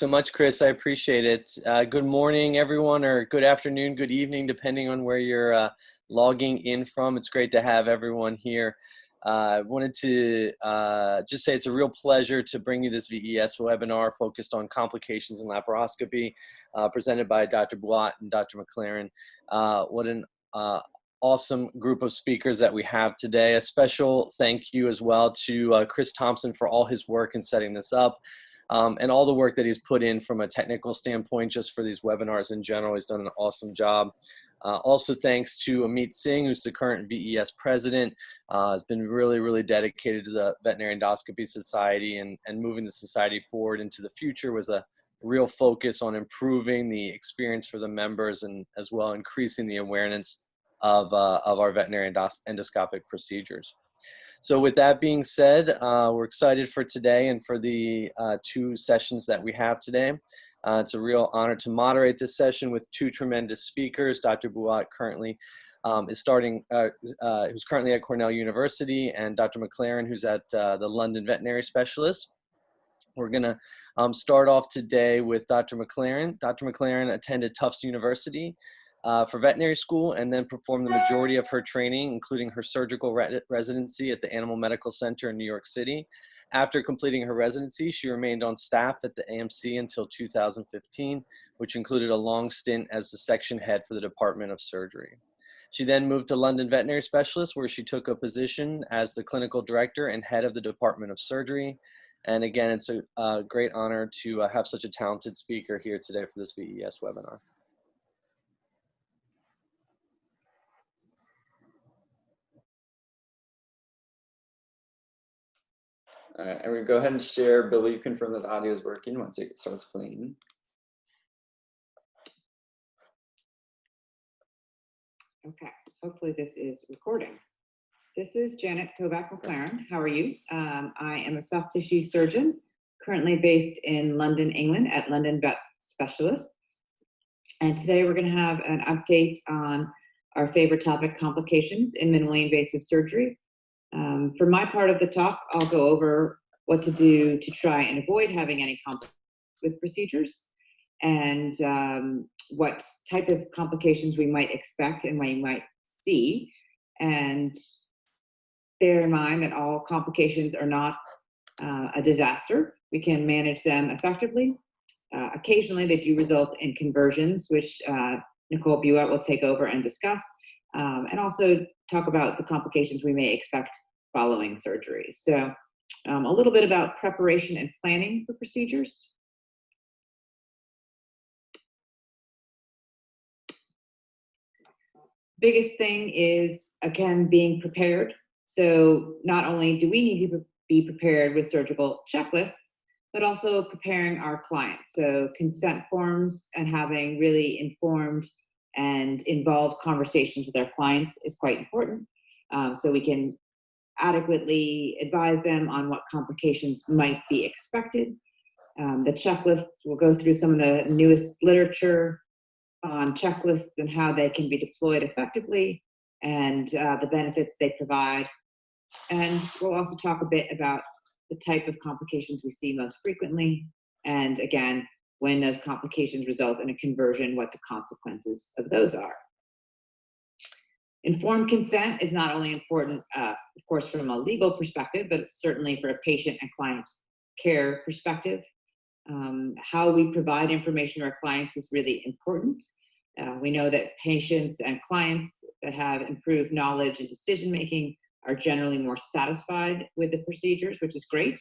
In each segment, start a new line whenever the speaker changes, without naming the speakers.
so much, Chris. I appreciate it. Good morning, everyone, or good afternoon, good evening, depending on where you're logging in from. It's great to have everyone here. I wanted to just say it's a real pleasure to bring you this VES webinar focused on complications in laparoscopy, presented by Dr. Buote and Dr. McClaran. What an awesome group of speakers that we have today. A special thank you as well to Chris Thompson for all his work in setting this up. And all the work that he's put in from a technical standpoint, just for these webinars in general. He's done an awesome job. Also thanks to Amit Singh, who's the current VES president, has been really dedicated to the Veterinary Endoscopy Society and moving the society forward into the future with a real focus on improving the experience for the members and as well increasing the awareness of our veterinary endoscopic procedures. So with that being said, we're excited for today and for the two sessions that we have today. It's a real honor to moderate this session with two tremendous speakers. Dr. Buote currently who's currently at Cornell University, and Dr. McClaran, who's at the London Veterinary Specialist. We're gonna start off today with Dr. McClaran. Dr. McClaran attended Tufts University for veterinary school and then performed the majority of her training, including her surgical residency at the Animal Medical Center in New York City. After completing her residency, she remained on staff at the AMC until 2015, which included a long stint as the section head for the Department of Surgery. She then moved to London Veterinary Specialist, where she took a position as the clinical director and head of the Department of Surgery. And again, it's a great honor to have such a talented speaker here today for this VES webinar.
All right, I'm gonna go ahead and share. Bill, will you confirm that the audio is working once it starts playing?
Okay, hopefully this is recording. This is Janet Kovak McClaran. How are you? I am a soft tissue surgeon, currently based in London, England at London Vet Specialists. And today we're gonna have an update on our favorite topic, complications in minimally invasive surgery. For my part of the talk, I'll go over what to do to try and avoid having any complications with procedures, and what type of complications we might expect and we might see. And bear in mind that all complications are not a disaster. We can manage them effectively. Occasionally they do result in conversions, which Nicole Buote will take over and discuss, and also talk about the complications we may expect following surgery. So a little bit about preparation and planning for procedures. Biggest thing is, again, being prepared. So not only do we need to be prepared with surgical checklists, but also preparing our clients. So consent forms and having really informed and involved conversations with our clients is quite important. So we can adequately advise them on what complications might be expected. The checklist, we'll go through some of the newest literature on checklists and how they can be deployed effectively, and the benefits they provide. And we'll also talk a bit about the type of complications we see most frequently, and again, when those complications result in a conversion, what the consequences of those are. Informed consent is not only important, of course, from a legal perspective, but certainly for a patient and client care perspective. How we provide information to our clients is really important. We know that patients and clients that have improved knowledge and decision-making are generally more satisfied with the procedures, which is great.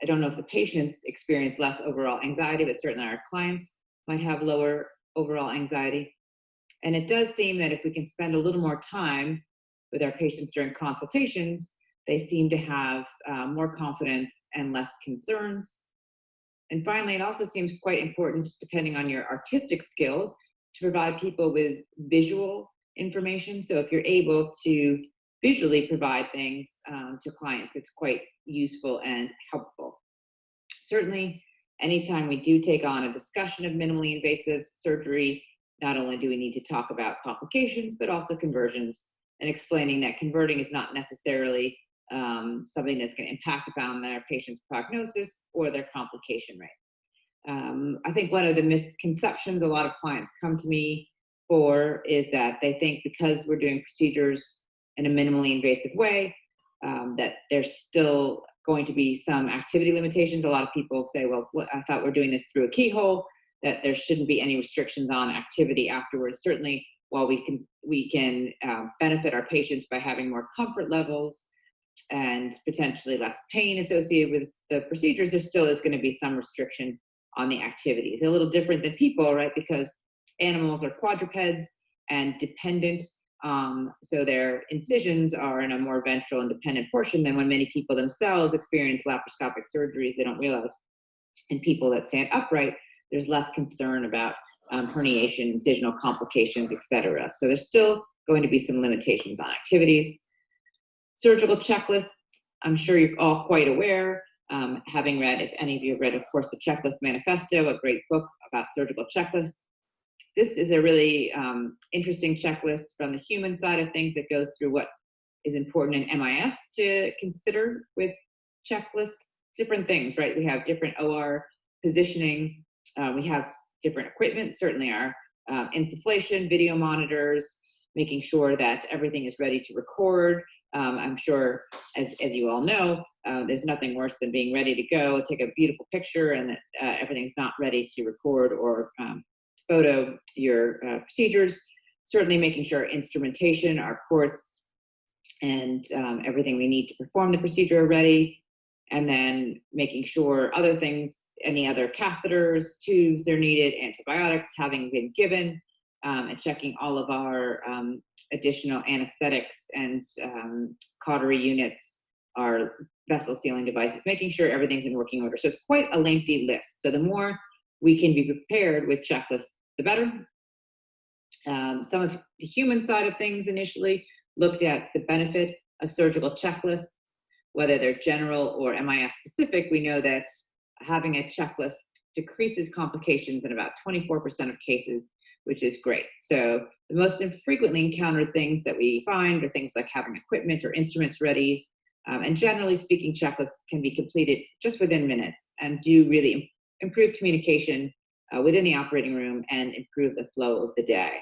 I don't know if the patients experience less overall anxiety, but certainly our clients might have lower overall anxiety. And it does seem that if we can spend a little more time with our patients during consultations, they seem to have more confidence and less concerns. And finally, it also seems quite important, depending on your artistic skills, to provide people with visual information. So if you're able to visually provide things to clients, it's quite useful and helpful. Certainly, anytime we do take on a discussion of minimally invasive surgery, not only do we need to talk about complications, but also conversions, and explaining that converting is not necessarily something that's going to impact upon their patient's prognosis or their complication rate. I think one of the misconceptions a lot of clients come to me for is that they think because we're doing procedures in a minimally invasive way, that there's still going to be some activity limitations. A lot of people say, well, I thought we're doing this through a keyhole, that there shouldn't be any restrictions on activity afterwards. Certainly, while we can benefit our patients by having more comfort levels and potentially less pain associated with the procedures, there still is going to be some restriction on the activities. A little different than people, right? Because animals are quadrupeds and dependent, so their incisions are in a more ventral and dependent portion than when many people themselves experience laparoscopic surgeries. They don't realize in people that stand upright, there's less concern about herniation, incisional complications, etc. So there's still going to be some limitations on activities. Surgical checklists, I'm sure you're all quite aware, having read, if any of you have read, of course, the Checklist Manifesto, a great book about surgical checklists. This is a really interesting checklist from the human side of things that goes through what is important in MIS to consider with checklists, different things, right? We have different OR positioning, we have different equipment, certainly our insufflation, video monitors, making sure that everything is ready to record. I'm sure, as you all know, there's nothing worse than being ready to go, take a beautiful picture, and everything's not ready to record or photo your procedures. Certainly making sure instrumentation, our ports, and everything we need to perform the procedure are ready. And then making sure other things, any other catheters, tubes they're needed, antibiotics having been given, and checking all of our additional anesthetics and cautery units, our vessel sealing devices, making sure everything's in working order. So it's quite a lengthy list. So the more we can be prepared with checklists, the better. Some of the human side of things initially looked at the benefit of surgical checklists, whether they're general or MIS specific. We know that having a checklist decreases complications in about 24% of cases, which is great. So the most infrequently encountered things that we find are things like having equipment or instruments ready. And generally speaking, checklists can be completed just within minutes and do really improve communication within the operating room and improve the flow of the day.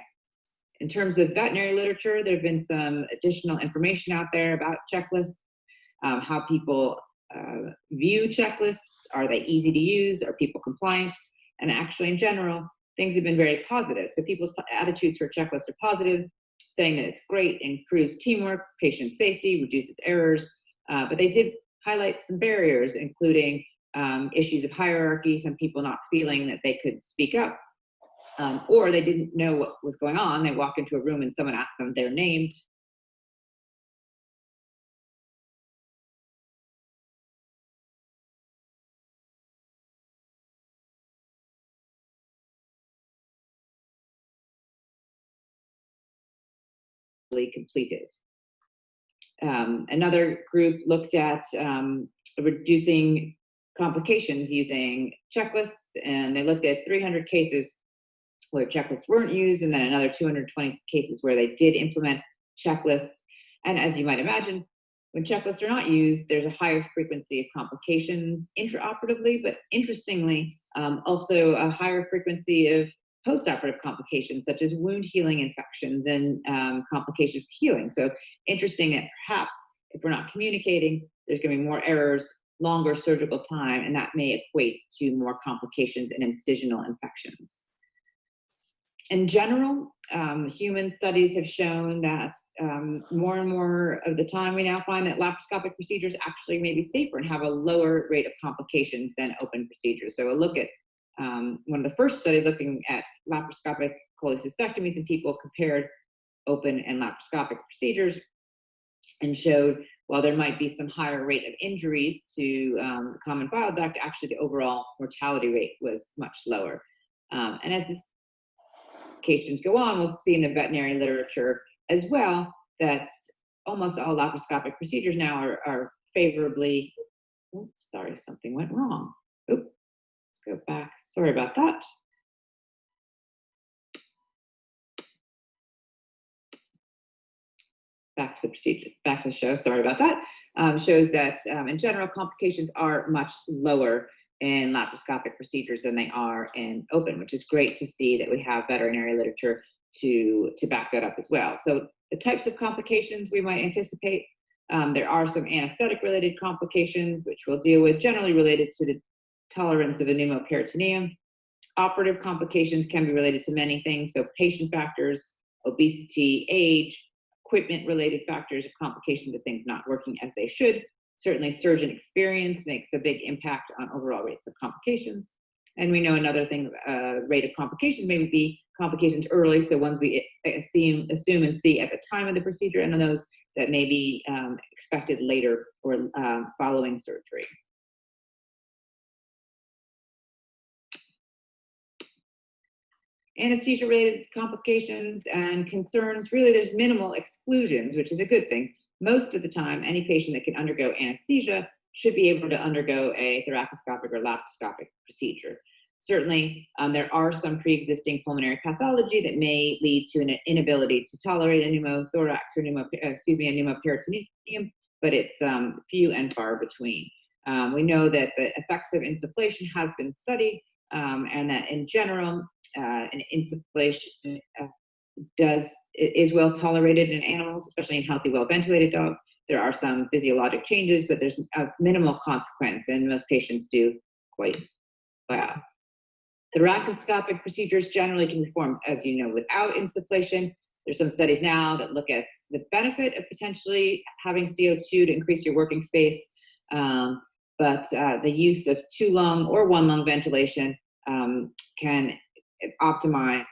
In terms of veterinary literature, there have been some additional information out there about checklists, how people view checklists. Are they easy to use? Are people compliant? And actually, in general, things have been very positive. So people's attitudes for checklists are positive, saying that it's great, improves teamwork, patient safety, reduces errors. But they did highlight some barriers, including issues of hierarchy, some people not feeling that they could speak up, or they didn't know what was going on. They walked into a room and someone asked them their name. Completed. Another group looked at reducing complications using checklists, and they looked at 300 cases where checklists weren't used, and then another 220 cases where they did implement checklists. And as you might imagine, when checklists are not used, there's a higher frequency of complications intraoperatively, but interestingly, also a higher frequency of post-operative complications, such as wound healing infections and complications of healing. So interesting that perhaps if we're not communicating, there's going to be more errors, longer surgical time, and that may equate to more complications and incisional infections. In general, human studies have shown that more and more of the time we now find that laparoscopic procedures actually may be safer and have a lower rate of complications than open procedures. So a look at one of the first studies looking at laparoscopic cholecystectomies in people compared open and laparoscopic procedures and showed while there might be some higher rate of injuries to the common bile duct, actually the overall mortality rate was much lower. And as this applications go on, we'll see in the veterinary literature as well that almost all laparoscopic procedures now are favorably, oops, sorry, something went wrong. Oops, let's go back, sorry about that. back to the procedure, back to the show, sorry about that, shows that in general, complications are much lower in laparoscopic procedures than they are in open, which is great to see that we have veterinary literature to back that up as well. So the types of complications we might anticipate, there are some anesthetic-related complications, which we'll deal with, generally related to the tolerance of a pneumoperitoneum. Operative complications can be related to many things, so patient factors, obesity, age, equipment-related factors, complications of things not working as they should. Certainly surgeon experience makes a big impact on overall rates of complications. And we know another thing, rate of complications may be complications early, so ones we assume and see at the time of the procedure, and those that may be expected later or following surgery. Anesthesia-related complications and concerns, really there's minimal exclusions, which is a good thing. Most of the time, any patient that can undergo anesthesia should be able to undergo a thoracoscopic or laparoscopic procedure. Certainly, there are some pre-existing pulmonary pathology that may lead to an inability to tolerate a pneumothorax or a pneumoperitoneum, but it's few and far between. We know that the effects of insufflation has been studied, and that in general, an insufflation is well tolerated in animals, especially in healthy, well-ventilated dogs. There are some physiologic changes, but there's a minimal consequence, and most patients do quite well. Thoracoscopic procedures generally can be performed, as you know, without insufflation. There's some studies now that look at the benefit of potentially having CO2 to increase your working space, but the use of 2-lung or 1-lung ventilation can optimize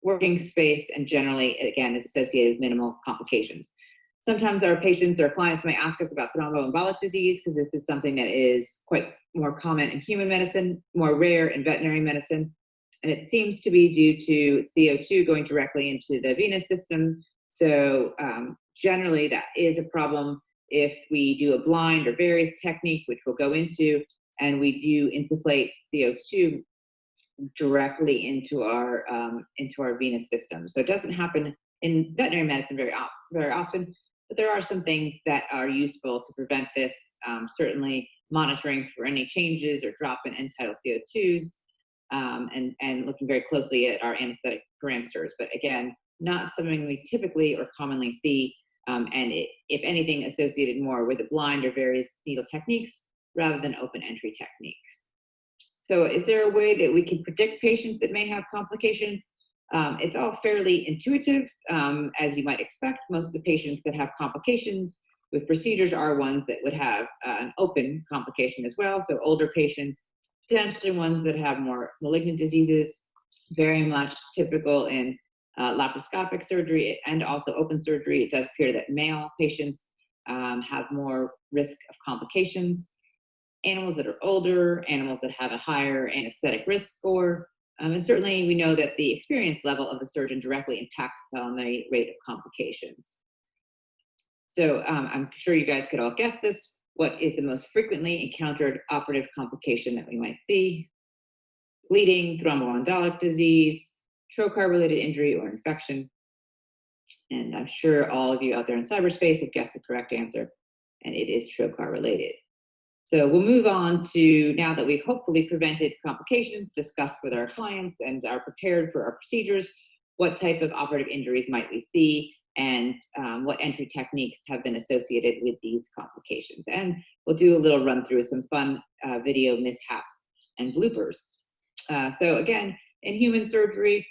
working space, and generally, again, is associated with minimal complications. Sometimes our patients or clients may ask us about thromboembolic disease, because this is something that is quite more common in human medicine, more rare in veterinary medicine. And it seems to be due to CO2 going directly into the venous system. So generally, that is a problem if we do a blind or various technique, which we'll go into, and we do insufflate CO2 directly into our venous system. So it doesn't happen in veterinary medicine very often, but there are some things that are useful to prevent this. Certainly monitoring for any changes or drop in end tidal CO2s, and looking very closely at our anesthetic parameters. But again, not something we typically or commonly see, and if anything, associated more with the blind or various needle techniques rather than open entry techniques. So is there a way that we can predict patients that may have complications? It's all fairly intuitive, as you might expect. Most of the patients that have complications with procedures are ones that would have an open complication as well. So older patients, potentially ones that have more malignant diseases, very much typical in laparoscopic surgery and also open surgery. It does appear that male patients have more risk of complications. Animals that are older, animals that have a higher anesthetic risk score, and certainly we know that the experience level of the surgeon directly impacts on the rate of complications. So I'm sure you guys could all guess this. What is the most frequently encountered operative complication that we might see? Bleeding, thromboembolic disease, trocar-related injury or infection. And I'm sure all of you out there in cyberspace have guessed the correct answer, and it is trocar-related. So we'll move on to, now that we've hopefully prevented complications, discussed with our clients and are prepared for our procedures, what type of operative injuries might we see, and what entry techniques have been associated with these complications. And we'll do a little run through some fun video mishaps and bloopers. So again, in human surgery,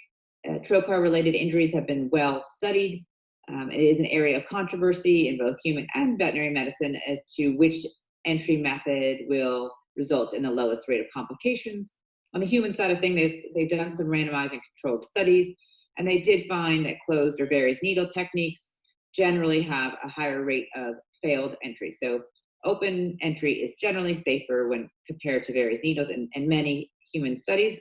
trocar-related injuries have been well studied. It is an area of controversy in both human and veterinary medicine as to which entry method will result in the lowest rate of complications. On the human side of things, they've done some randomizing controlled studies, and they did find that closed or various needle techniques generally have a higher rate of failed entry. So open entry is generally safer when compared to various needles in many human studies.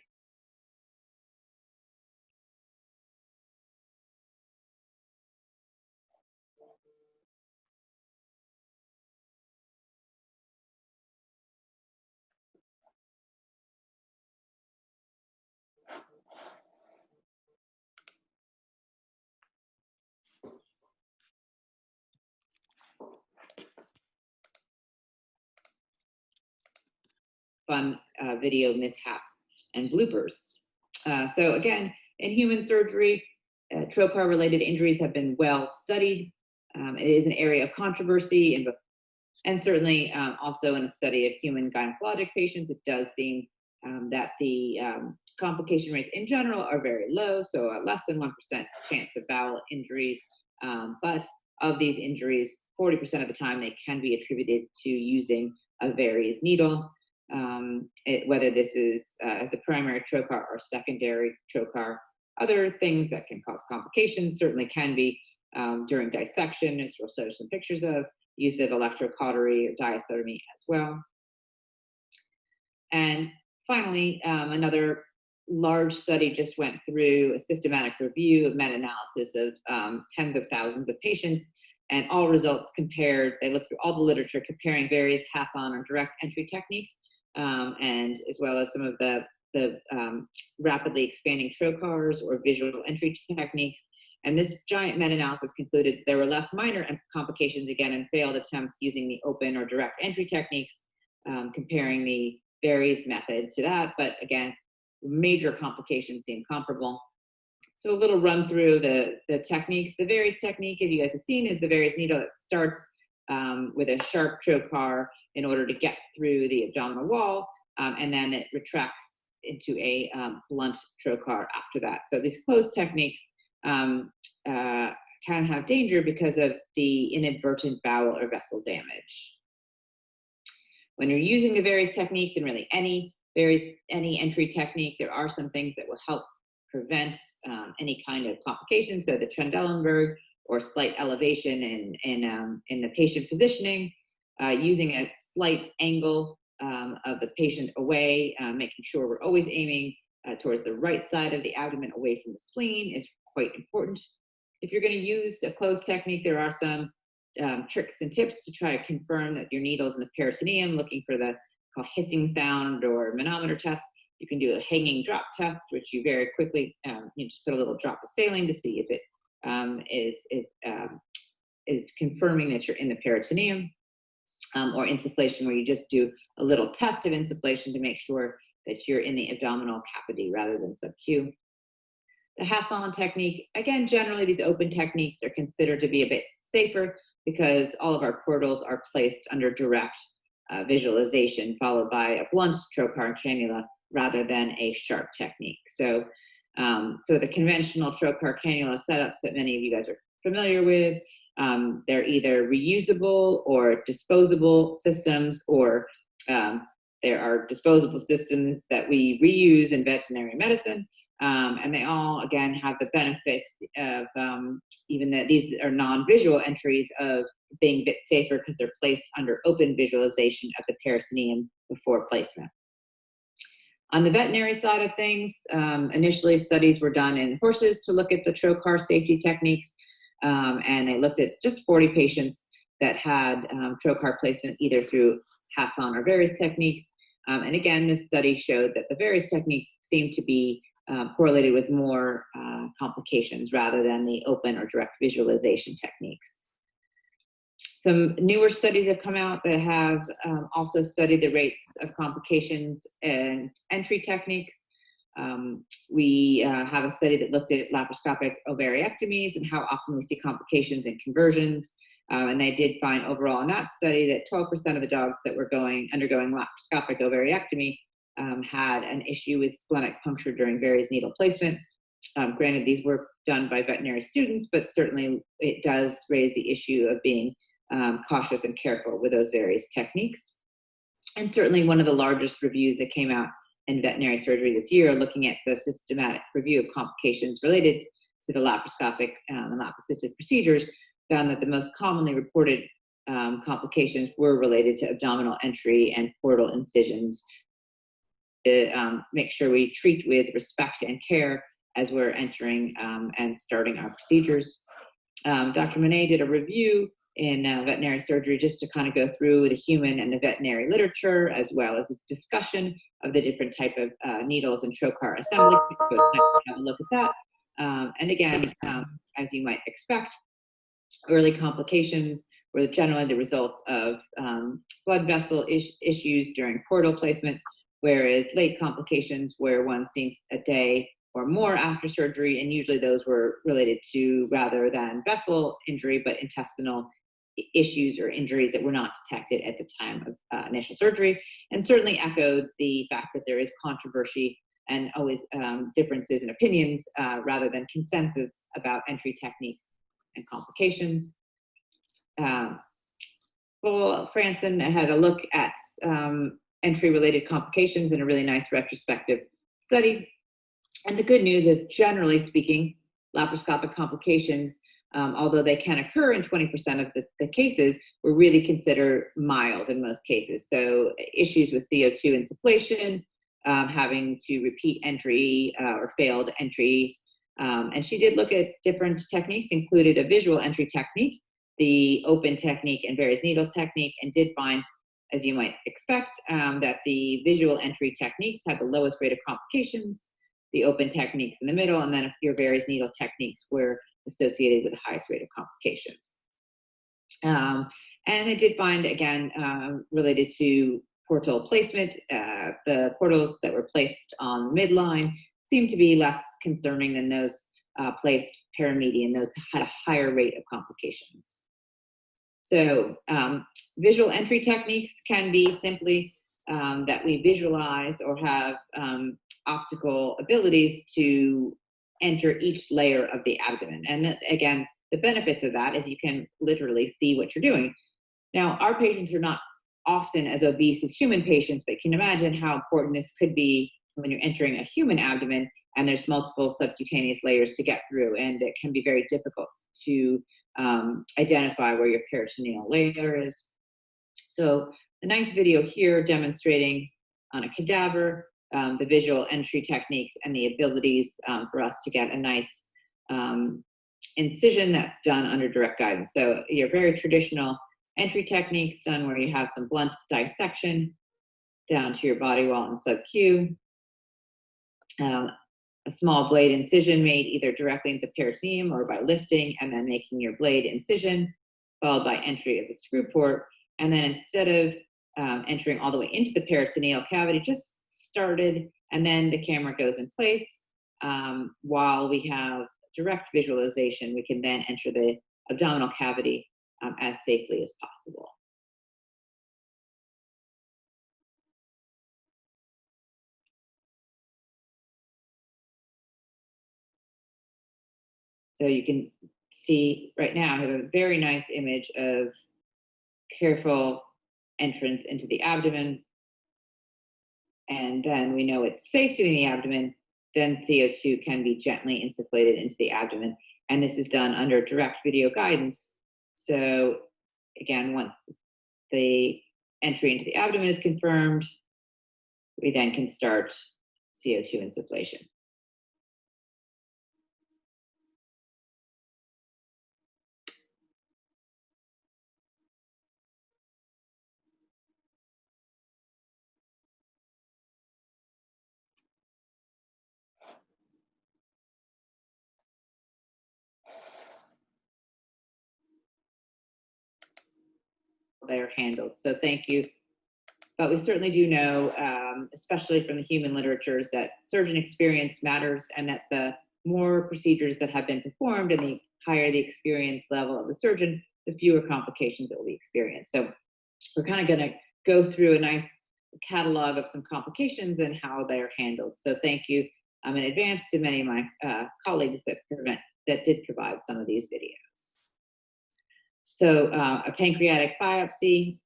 fun video mishaps and bloopers. So again, in human surgery, trocar-related injuries have been well studied. It is an area of controversy, and certainly also in a study of human gynecologic patients, it does seem that the complication rates in general are very low, so less than 1% chance of bowel injuries. But of these injuries, 40% of the time they can be attributed to using a VES needle, whether this is as the primary trocar or secondary trocar. Other things that can cause complications certainly can be during dissection, as we'll show some pictures of, use of electrocautery or diathermy as well. And finally, another large study just went through a systematic review of meta-analysis of tens of thousands of patients, and all results compared. They looked through all the literature comparing various Hasson or direct entry techniques, and as well as some of the rapidly expanding trocars or visual entry techniques. And this giant meta-analysis concluded there were less minor complications, again, in failed attempts using the open or direct entry techniques, comparing the VES method to that. But again, major complications seem comparable. So a little run through the techniques. The VES technique, as you guys have seen, is the VES needle that starts with a sharp trocar in order to get through the abdominal wall, and then it retracts into a blunt trocar after that. So these closed techniques can have danger because of the inadvertent bowel or vessel damage. When you're using the VES techniques, and really any entry technique, there are some things that will help prevent any kind of complications. So the Trendelenburg or slight elevation in the patient positioning, using a slight angle of the patient away, making sure we're always aiming towards the right side of the abdomen away from the spleen is quite important. If you're going to use a closed technique, there are some tricks and tips to try to confirm that your needle's in the peritoneum, looking for the called hissing sound or manometer test. You can do a hanging drop test, which you very quickly, you just put a little drop of saline to see if it is confirming that you're in the peritoneum, or insufflation, where you just do a little test of insufflation to make sure that you're in the abdominal cavity rather than sub-Q. The Hasson technique, again, generally these open techniques are considered to be a bit safer because all of our portals are placed under direct visualization, followed by a blunt trocar and cannula rather than a sharp technique. So, so the conventional trocar cannula setups that many of you guys are familiar with, they're either reusable or disposable systems, or there are disposable systems that we reuse in veterinary medicine. And they all, again, have the benefit of, even that these are non-visual entries, of being a bit safer because they're placed under open visualization of the peritoneum before placement. On the veterinary side of things, initially studies were done in horses to look at the trocar safety techniques, and they looked at just 40 patients that had trocar placement either through Hasson or VES techniques. And again, this study showed that the VES technique seemed to be correlated with more complications rather than the open or direct visualization techniques. Some newer studies have come out that have also studied the rates of complications and entry techniques. We have a study that looked at laparoscopic ovariectomies and how often we see complications and conversions. And they did find overall in that study that 12% of the dogs that were undergoing laparoscopic ovariectomy had an issue with splenic puncture during VES needle placement. Granted, these were done by veterinary students, but certainly it does raise the issue of being cautious and careful with those VES techniques. And certainly one of the largest reviews that came out in veterinary surgery this year, looking at the systematic review of complications related to the laparoscopic and lap-assisted procedures, found that the most commonly reported complications were related to abdominal entry and portal incisions. To make sure we treat with respect and care as we're entering and starting our procedures. Dr. Monet did a review in veterinary surgery just to kind of go through the human and the veterinary literature, as well as a discussion of the different type of needles and trocar assembly. So have a look at that. And again, as you might expect, early complications were generally the result of blood vessel issues during portal placement, whereas late complications were one seen a day or more after surgery, and usually those were related to, rather than vessel injury, but intestinal issues or injuries that were not detected at the time of initial surgery, and certainly echoed the fact that there is controversy and always differences in opinions rather than consensus about entry techniques and complications. Paul Franson had a look at entry-related complications in a really nice retrospective study. And the good news is, generally speaking, laparoscopic complications, although they can occur in 20% of the cases, were really considered mild in most cases. So issues with CO2 insufflation, having to repeat entry or failed entries. And she did look at different techniques, included a visual entry technique, the open technique and various needle technique, and did find, as you might expect, that the visual entry techniques had the lowest rate of complications, the open techniques in the middle, and then your various needle techniques were associated with the highest rate of complications. And it did find, again, related to portal placement, the portals that were placed on midline seemed to be less concerning than those placed paramedian. Those had a higher rate of complications. So visual entry techniques can be simply that we visualize or have optical abilities to enter each layer of the abdomen. And again, the benefits of that is you can literally see what you're doing. Now, our patients are not often as obese as human patients, but you can imagine how important this could be when you're entering a human abdomen and there's multiple subcutaneous layers to get through, and it can be very difficult to identify where your peritoneal layer is. So a nice video here demonstrating on a cadaver the visual entry techniques and the abilities for us to get a nice incision that's done under direct guidance. So your very traditional entry techniques done where you have some blunt dissection down to your body wall and sub-Q. A small blade incision made either directly into the peritoneum or by lifting and then making your blade incision, followed by entry of the screw port. And then instead of entering all the way into the peritoneal cavity, just started, and then the camera goes in place. While we have direct visualization, we can then enter the abdominal cavity as safely as possible. So you can see right now, I have a very nice image of careful entrance into the abdomen. And then we know it's safe to be in the abdomen, then CO2 can be gently insufflated into the abdomen. And this is done under direct video guidance. So again, once the entry into the abdomen is confirmed, we then can start CO2 insufflation. They're handled. So thank you. But we certainly do know, especially from the human literatures, that surgeon experience matters, and that the more procedures that have been performed and the higher the experience level of the surgeon, the fewer complications that will be experienced. So we're kind of going to go through a nice catalog of some complications and how they're handled. So thank you in advance to many of my colleagues that did provide some of these videos. So a pancreatic biopsy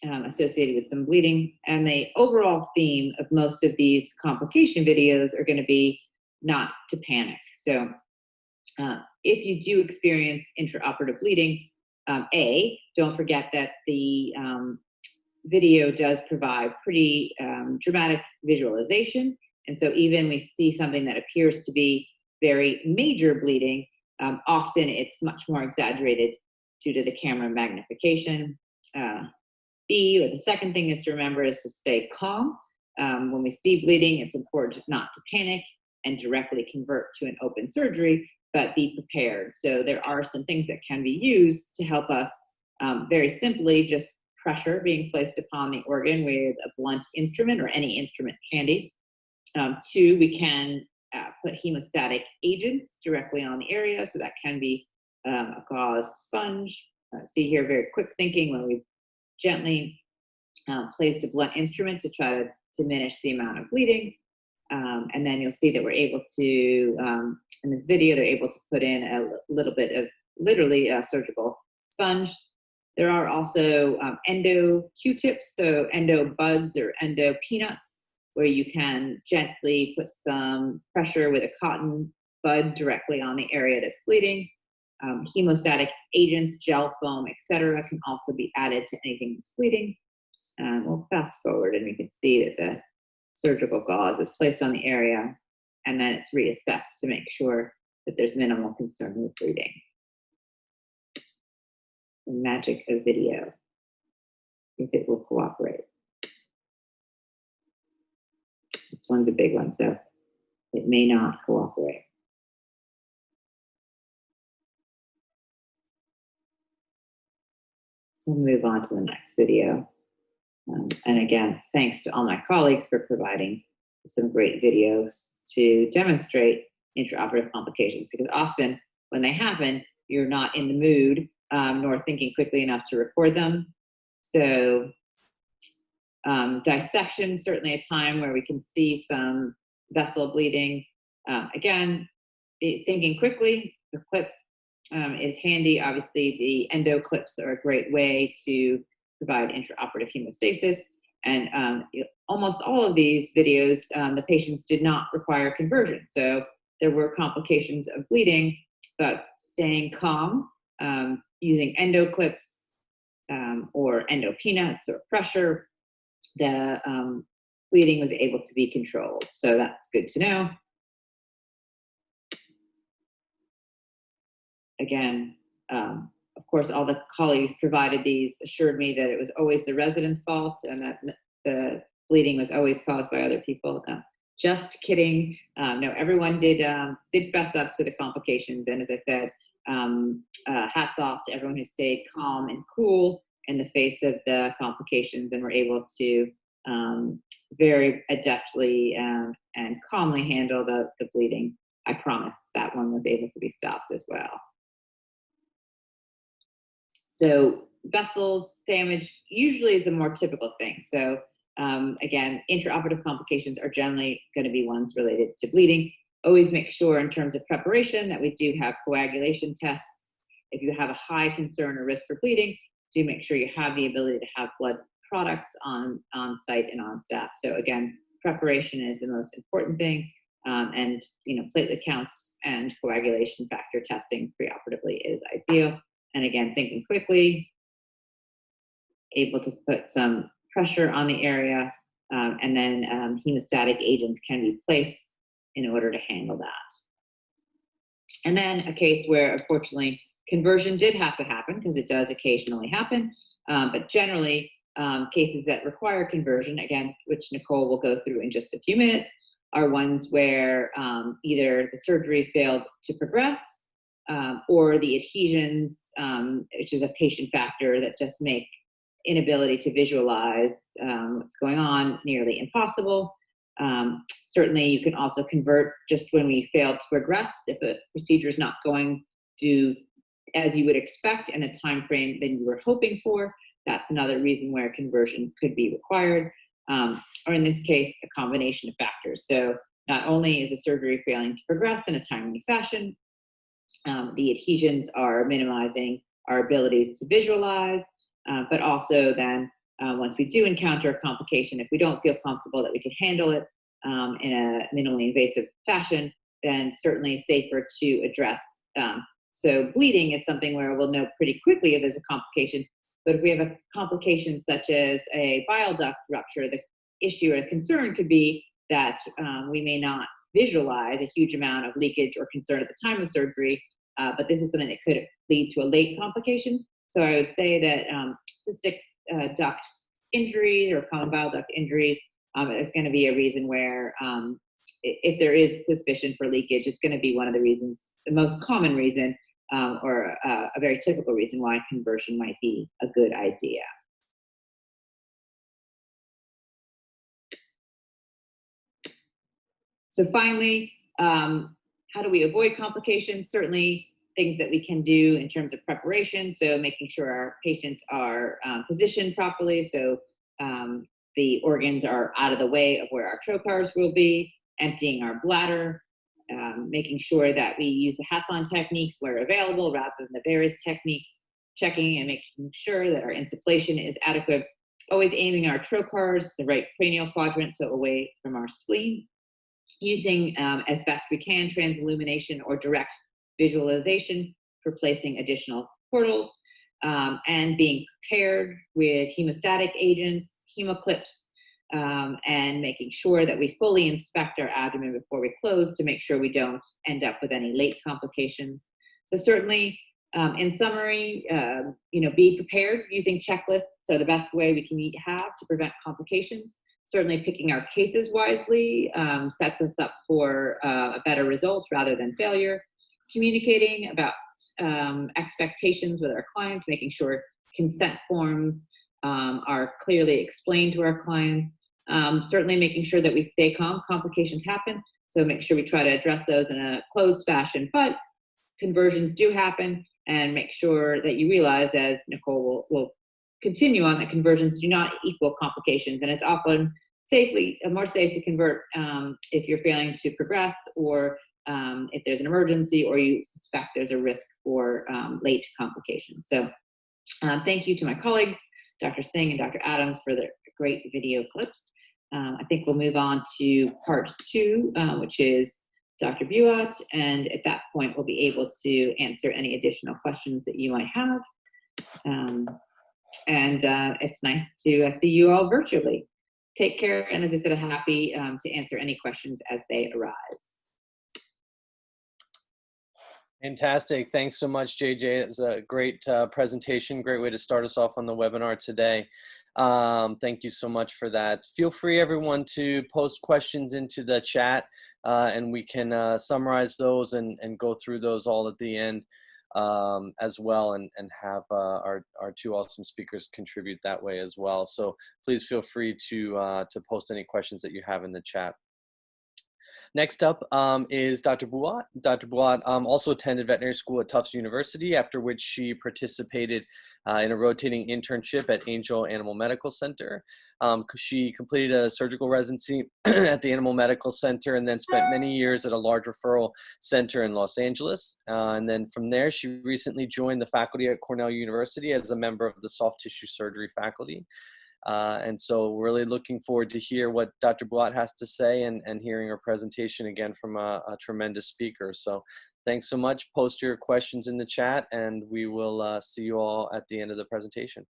associated with some bleeding, and the overall theme of most of these complication videos are going to be not to panic. So if you do experience intraoperative bleeding, don't forget that the video does provide pretty dramatic visualization. And so even we see something that appears to be very major bleeding, often it's much more exaggerated due to the camera magnification. The second thing is to remember is to stay calm. When we see bleeding, it's important not to panic and directly convert to an open surgery, but be prepared. So there are some things that can be used to help us very simply just pressure being placed upon the organ with a blunt instrument or any instrument handy. 2, we can put hemostatic agents directly on the area, so that can be a gauzed sponge. See here, very quick thinking when we gently placed a blunt instrument to try to diminish the amount of bleeding. And then you'll see that we're able to, in this video, they're able to put in a little bit of literally a surgical sponge. There are also endo Q-tips, so endo buds or endo peanuts, where you can gently put some pressure with a cotton bud directly on the area that's bleeding. Hemostatic agents, gel foam, etc., can also be added to anything that's bleeding. We'll fast forward and we can see that the surgical gauze is placed on the area, and then it's reassessed to make sure that there's minimal concern with bleeding. The magic of video, if it will cooperate. This one's a big one, so it may not cooperate. We'll move on to the next video. And again, thanks to all my colleagues for providing some great videos to demonstrate intraoperative complications, because often when they happen, you're not in the mood nor thinking quickly enough to record them. So dissection, certainly a time where we can see some vessel bleeding. Again, thinking quickly, the clip is handy. Obviously, the endo clips are a great way to provide intraoperative hemostasis. And almost all of these videos, the patients did not require conversion. So there were complications of bleeding, but staying calm, using endo clips or endo peanuts or pressure, the bleeding was able to be controlled. So that's good to know. Again, of course, all the colleagues provided these assured me that it was always the resident's fault and that the bleeding was always caused by other people. Just kidding. No, everyone did fess up to the complications. And as I said, hats off to everyone who stayed calm and cool in the face of the complications and were able to very adeptly and calmly handle the bleeding. I promise that one was able to be stopped as well. So vessels damage usually is a more typical thing. So again, intraoperative complications are generally going to be ones related to bleeding. Always make sure in terms of preparation that we do have coagulation tests. If you have a high concern or risk for bleeding, do make sure you have the ability to have blood products on site and on staff. So again, preparation is the most important thing. And platelet counts and coagulation factor testing preoperatively is ideal. And again, thinking quickly, able to put some pressure on the area, and then hemostatic agents can be placed in order to handle that. And then a case where, unfortunately, conversion did have to happen, because it does occasionally happen, but generally, cases that require conversion, again, which Nicole will go through in just a few minutes, are ones where either the surgery failed to progress, or the adhesions, which is a patient factor that just make inability to visualize what's going on nearly impossible. Certainly, you can also convert just when we fail to progress. If a procedure is not going to as you would expect in a time frame than you were hoping for, that's another reason where conversion could be required. Or in this case, a combination of factors. So not only is the surgery failing to progress in a timely fashion, the adhesions are minimizing our abilities to visualize, but also then once we do encounter a complication, if we don't feel comfortable that we can handle it in a minimally invasive fashion, then certainly safer to address. So bleeding is something where we'll know pretty quickly if there's a complication, but if we have a complication such as a bile duct rupture, the issue or concern could be that we may not visualize a huge amount of leakage or concern at the time of surgery, but this is something that could lead to a late complication. So I would say that cystic duct injuries or common bile duct injuries is going to be a reason where if there is suspicion for leakage, it's going to be one of the reasons, the most common reason, or a very typical reason why conversion might be a good idea. So finally, how do we avoid complications? Certainly things that we can do in terms of preparation. So making sure our patients are positioned properly. So the organs are out of the way of where our trocars will be, emptying our bladder, making sure that we use the Hasson techniques where available rather than the various techniques, checking and making sure that our insufflation is adequate, always aiming our trocars, the right cranial quadrant, so away from our spleen, using as best we can transillumination or direct visualization for placing additional portals, and being prepared with hemostatic agents, hemoclips, and making sure that we fully inspect our abdomen before we close to make sure we don't end up with any late complications. So certainly, in summary, be prepared using checklists. So the best way we can have to prevent complications. Certainly picking our cases wisely sets us up for a better result rather than failure. Communicating about expectations with our clients, making sure consent forms are clearly explained to our clients. Certainly making sure that we stay calm. Complications happen, so make sure we try to address those in a closed fashion, but conversions do happen, and make sure that you realize, as Nicole will continue on, that conversions do not equal complications, and it's often more safe to convert if you're failing to progress, or if there's an emergency, or you suspect there's a risk for late complications. So thank you to my colleagues, Dr. Singh and Dr. Adams, for their great video clips. I think we'll move on to part 2, which is Dr. Buote, and at that point we'll be able to answer any additional questions that you might have. It's nice to see you all virtually. Take care, and as I said, I'm happy to answer any questions as they arise.
Fantastic. Thanks so much, JJ. It was a great presentation. Great way to start us off on the webinar today. Thank you so much for that. Feel free, everyone, to post questions into the chat, and we can summarize those and go through those all at the end as well, and have our 2 awesome speakers contribute that way as well. So please feel free to post any questions that you have in the chat. Next up is Dr. Buote. Dr. Buote also attended veterinary school at Tufts University, after which she participated in a rotating internship at Angel Animal Medical Center. She completed a surgical residency at the Animal Medical Center, and then spent many years at a large referral center in Los Angeles. And then from there, she recently joined the faculty at Cornell University as a member of the soft tissue surgery faculty. And so we're really looking forward to hear what Dr. Buote has to say, and hearing her presentation again from a tremendous speaker. So thanks so much. Post your questions in the chat, and we will see you all at the end of the presentation.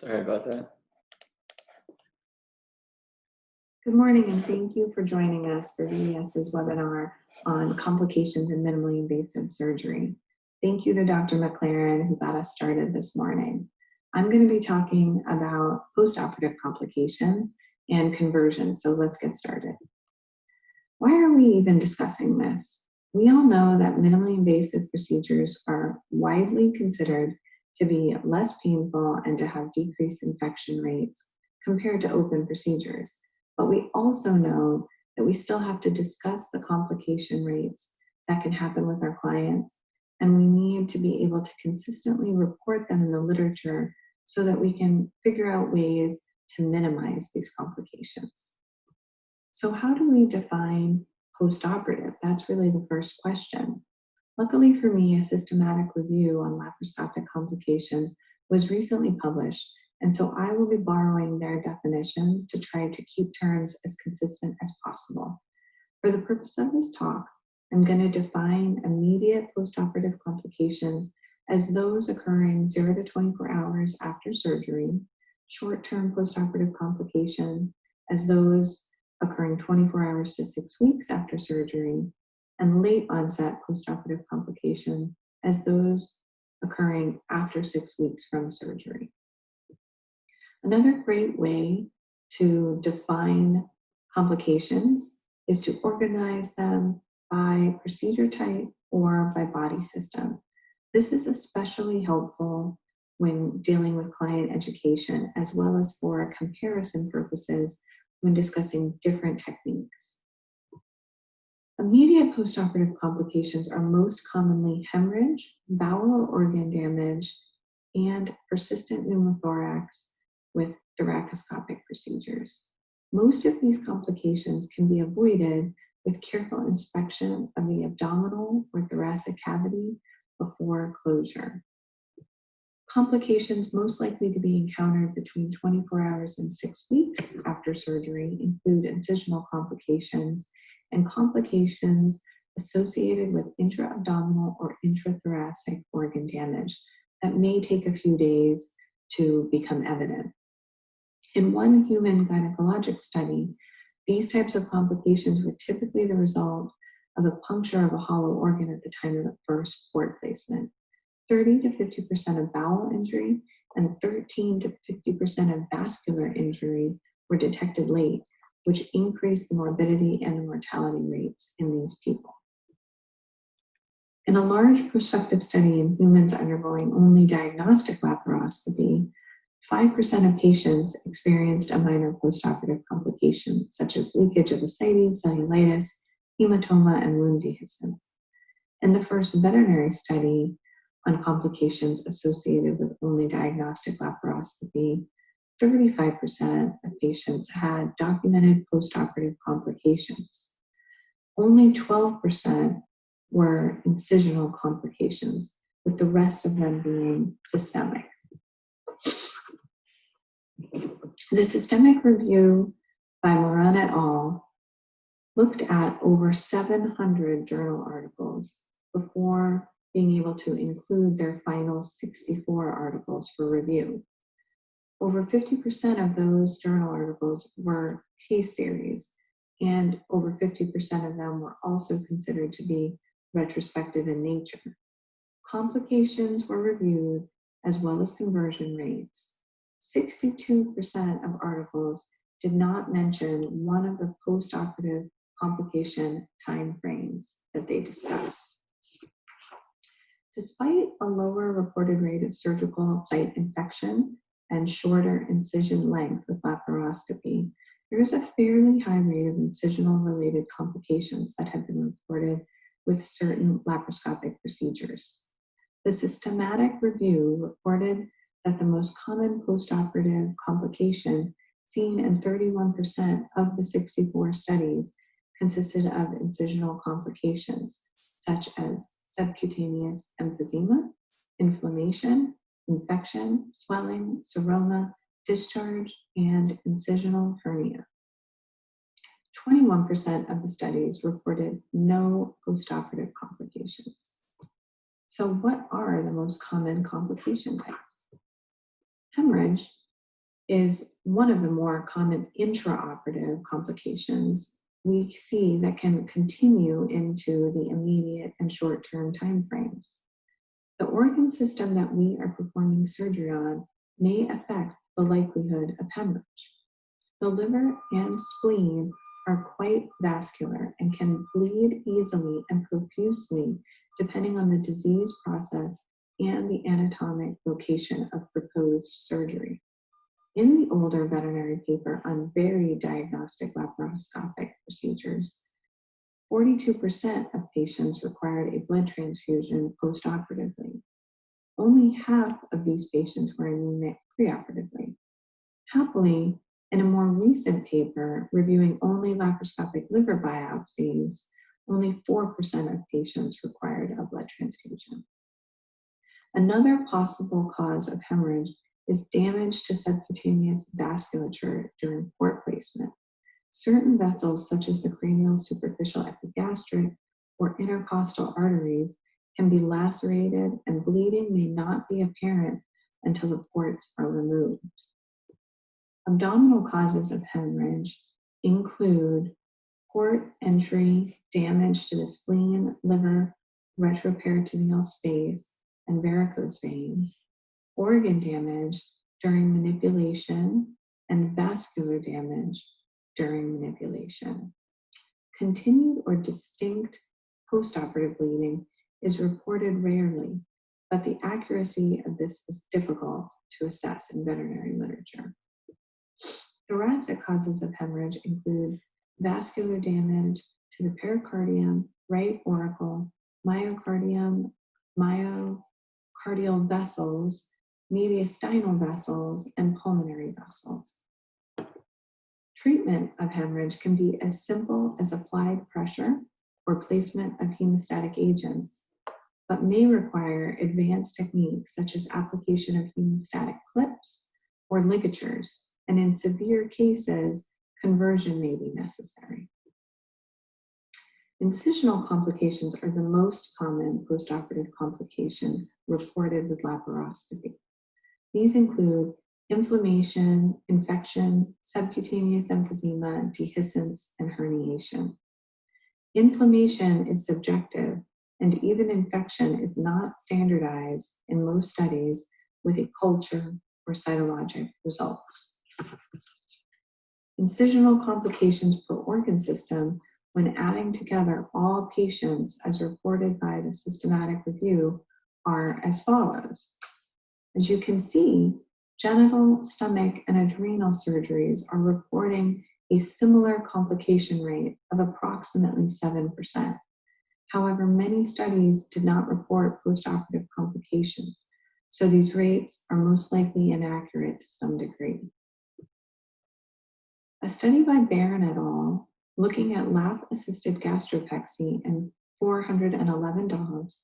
Sorry about that.
Good morning, and thank you for joining us for VES's webinar on complications in minimally invasive surgery. Thank you to Dr. McClaran, who got us started this morning. I'm going to be talking about postoperative complications and conversion, so let's get started. Why are we even discussing this? We all know that minimally invasive procedures are widely considered to be less painful and to have decreased infection rates compared to open procedures. But we also know that we still have to discuss the complication rates that can happen with our clients, and we need to be able to consistently report them in the literature so that we can figure out ways to minimize these complications. So how do we define postoperative? That's really the first question. Luckily for me, a systematic review on laparoscopic complications was recently published, and so I will be borrowing their definitions to try to keep terms as consistent as possible. For the purpose of this talk, I'm going to define immediate postoperative complications as those occurring 0 to 24 hours after surgery, short-term postoperative complications as those occurring 24 hours to 6 weeks after surgery, and late onset postoperative complication as those occurring after 6 weeks from surgery. Another great way to define complications is to organize them by procedure type or by body system. This is especially helpful when dealing with client education, as well as for comparison purposes when discussing different techniques. Immediate postoperative complications are most commonly hemorrhage, bowel or organ damage, and persistent pneumothorax with thoracoscopic procedures. Most of these complications can be avoided with careful inspection of the abdominal or thoracic cavity before closure. Complications most likely to be encountered between 24 hours and 6 weeks after surgery include incisional complications and complications associated with intra-abdominal or intrathoracic organ damage that may take a few days to become evident. In one human gynecologic study, these types of complications were typically the result of a puncture of a hollow organ at the time of the first port placement. 30 to 50% of bowel injury and 13 to 50% of vascular injury were detected late, which increased the morbidity and the mortality rates in these people. In a large prospective study in humans undergoing only diagnostic laparoscopy, 5% of patients experienced a minor postoperative complication, such as leakage of ascites, cellulitis, hematoma, and wound dehiscence. In the first veterinary study on complications associated with only diagnostic laparoscopy, 35% of patients had documented postoperative complications. Only 12% were incisional complications, with the rest of them being systemic. The systemic review by Moran et al. Looked at over 700 journal articles before being able to include their final 64 articles for review. Over 50% of those journal articles were case series, and over 50% of them were also considered to be retrospective in nature. Complications were reviewed as well as conversion rates. 62% of articles did not mention one of the postoperative complication timeframes that they discuss. Despite a lower reported rate of surgical site infection and shorter incision length with laparoscopy, there is a fairly high rate of incisional-related complications that have been reported with certain laparoscopic procedures. The systematic review reported that the most common postoperative complication seen in 31% of the 64 studies consisted of incisional complications, such as subcutaneous emphysema, inflammation, infection, swelling, seroma, discharge, and incisional hernia. 21% of the studies reported no postoperative complications. So what are the most common complication types? Hemorrhage is one of the more common intraoperative complications we see that can continue into the immediate and short-term timeframes. The organ system that we are performing surgery on may affect the likelihood of hemorrhage. The liver and spleen are quite vascular and can bleed easily and profusely depending on the disease process and the anatomic location of proposed surgery. In the older veterinary paper on very diagnostic laparoscopic procedures, 42% of patients required a blood transfusion postoperatively. Only half of these patients were anemic preoperatively. Happily, in a more recent paper reviewing only laparoscopic liver biopsies, only 4% of patients required a blood transfusion. Another possible cause of hemorrhage is damage to subcutaneous vasculature during port placement. Certain vessels, such as the cranial superficial epigastric or intercostal arteries, can be lacerated, and bleeding may not be apparent until the ports are removed. Abdominal causes of hemorrhage include port entry, damage to the spleen, liver, retroperitoneal space, and varicose veins, organ damage during manipulation, and vascular damage during manipulation. Continued or distinct postoperative bleeding is reported rarely, but the accuracy of this is difficult to assess in veterinary literature. Thoracic causes of hemorrhage include vascular damage to the pericardium, right auricle, myocardium, myocardial vessels, mediastinal vessels, and pulmonary vessels. Treatment of hemorrhage can be as simple as applied pressure or placement of hemostatic agents, but may require advanced techniques such as application of hemostatic clips or ligatures, and in severe cases, conversion may be necessary. Incisional complications are the most common postoperative complication reported with laparoscopy. These include inflammation, infection, subcutaneous emphysema, dehiscence, and herniation. Inflammation is subjective, and even infection is not standardized in most studies with a culture or cytologic results. Incisional complications per organ system, when adding together all patients as reported by the systematic review, are as follows. As you can see, genital, stomach, and adrenal surgeries are reporting a similar complication rate of approximately 7%. However, many studies did not report postoperative complications, so these rates are most likely inaccurate to some degree. A study by Barron et al. Looking at lap-assisted gastropexy in 411 dogs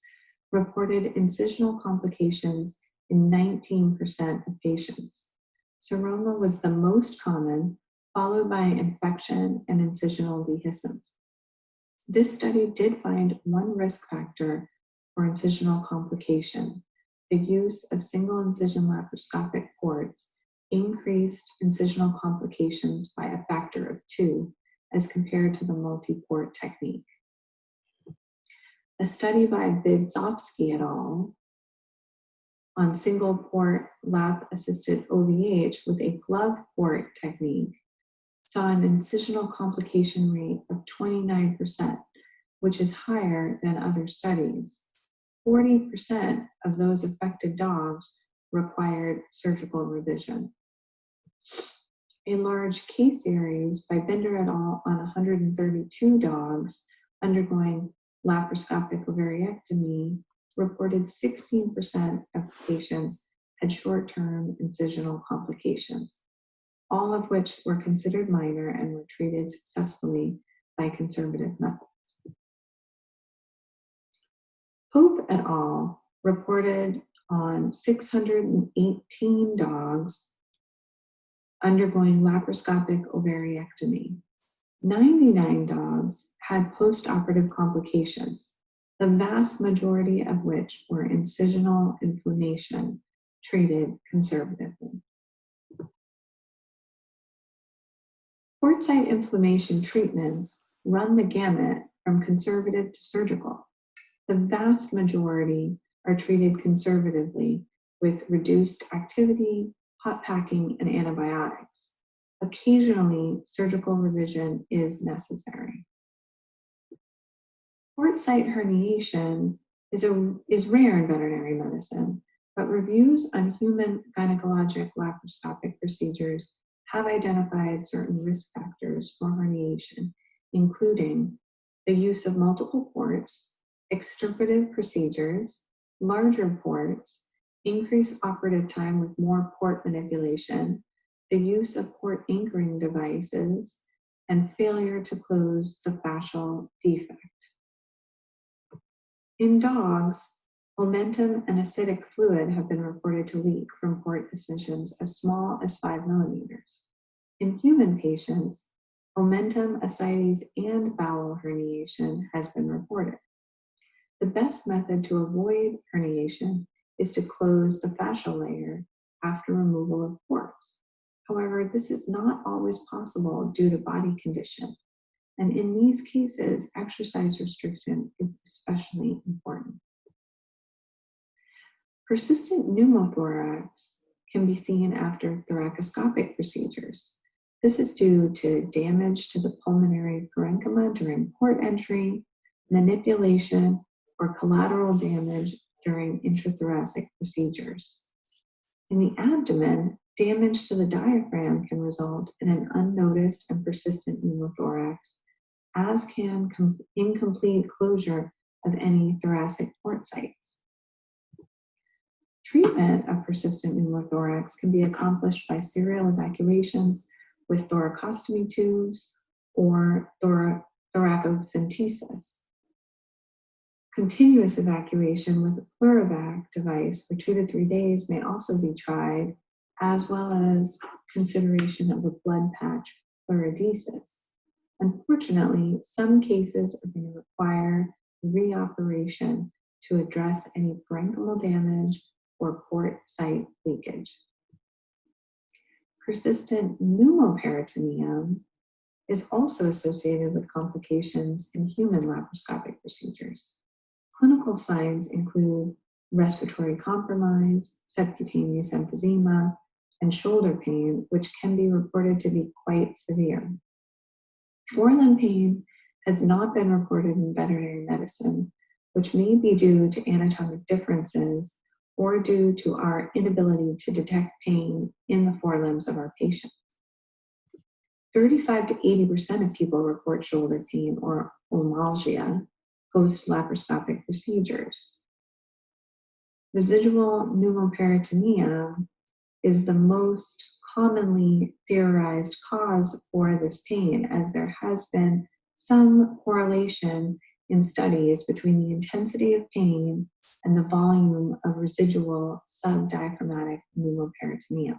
reported incisional complications in 19% of patients. Seroma was the most common, followed by infection and incisional dehiscence. This study did find one risk factor for incisional complication. The use of single incision laparoscopic ports increased incisional complications by a factor of 2 as compared to the multi-port technique. A study by Vidzovsky et al. On single port lap-assisted OVH with a glove port technique saw an incisional complication rate of 29%, which is higher than other studies. 40% of those affected dogs required surgical revision. A large case series by Bender et al. On 132 dogs undergoing laparoscopic ovariectomy reported 16% of patients had short-term incisional complications, all of which were considered minor and were treated successfully by conservative methods. Culp et al. Reported on 618 dogs undergoing laparoscopic ovariectomy. 99 dogs had postoperative complications, the vast majority of which were incisional inflammation treated conservatively. Port site inflammation treatments run the gamut from conservative to surgical. The vast majority are treated conservatively with reduced activity, hot packing, and antibiotics. Occasionally, surgical revision is necessary. Port site herniation is rare in veterinary medicine, but reviews on human gynecologic laparoscopic procedures have identified certain risk factors for herniation, including the use of multiple ports, extirpative procedures, larger ports, increased operative time with more port manipulation, the use of port anchoring devices, and failure to close the fascial defect. In dogs, omentum and acidic fluid have been reported to leak from port incisions as small as 5 millimeters. In human patients, omentum, ascites, and bowel herniation has been reported. The best method to avoid herniation is to close the fascial layer after removal of ports. However, this is not always possible due to body condition. And in these cases, exercise restriction is especially important. Persistent pneumothorax can be seen after thoracoscopic procedures. This is due to damage to the pulmonary parenchyma during port entry, manipulation, or collateral damage during intrathoracic procedures. In the abdomen, damage to the diaphragm can result in an unnoticed and persistent pneumothorax, as can incomplete closure of any thoracic port sites. Treatment of persistent pneumothorax can be accomplished by serial evacuations with thoracostomy tubes or thoracocentesis. Continuous evacuation with a Pleurovac device for 2 to 3 days may also be tried, as well as consideration of a blood patch pleurodesis. Unfortunately, some cases are going to require reoperation to address any parenchymal damage or port site leakage. Persistent pneumoperitoneum is also associated with complications in human laparoscopic procedures. Clinical signs include respiratory compromise, subcutaneous emphysema, and shoulder pain, which can be reported to be quite severe. Forelimb pain has not been reported in veterinary medicine, which may be due to anatomic differences or due to our inability to detect pain in the forelimbs of our patients. 35 to 80% of people report shoulder pain or omalgia post-laparoscopic procedures. Residual pneumoperitoneum is the most commonly theorized cause for this pain, as there has been some correlation in studies between the intensity of pain and the volume of residual subdiaphragmatic pneumoperitoneum.